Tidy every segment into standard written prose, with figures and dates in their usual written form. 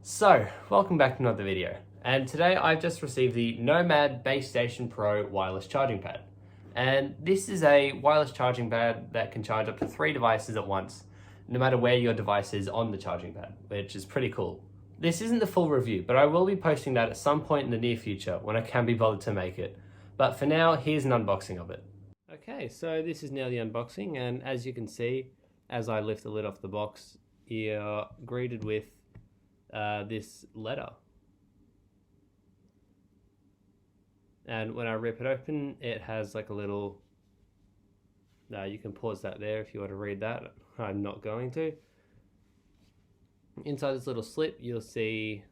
So, welcome back to another video, and today I've just received the Nomad Base Station Pro wireless charging pad. And this is a wireless charging pad that can charge up to 3 devices at once, no matter where your device is on the charging pad, which is pretty cool. This isn't the full review, but I will be posting that at some point in the near future when I can be bothered to make it. But for now, here's an unboxing of it. Okay, so this is now the unboxing, and as you can see, as I lift the lid off the box, you're greeted with this letter, and when I rip it open, it has like a little you can pause that there if you want to read that. I'm not going to. Inside this little slip you'll see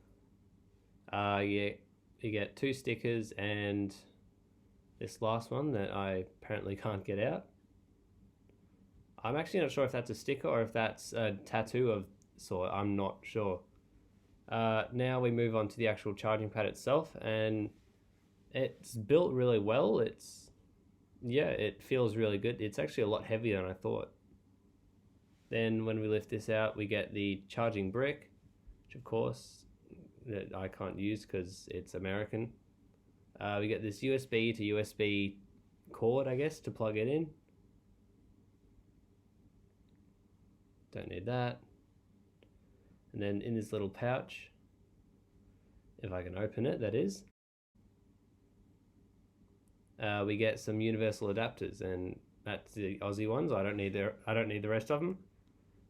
you get 2 stickers and this last one that I apparently can't get out. I'm actually not sure if that's a sticker or if that's a tattoo of sort. I'm not sure. Now we move on to the actual charging pad itself, and it's built really well. It feels really good. It's actually a lot heavier than I thought. Then when we lift this out, we get the charging brick, which of course that I can't use because it's American. We get this USB to USB cord, I guess, to plug it in. Don't need that. And then in this little pouch, if I can open it, that is, we get some universal adapters, and that's the Aussie ones. I don't need the rest of them,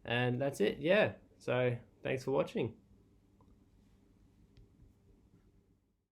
and that's it. Yeah. So thanks for watching.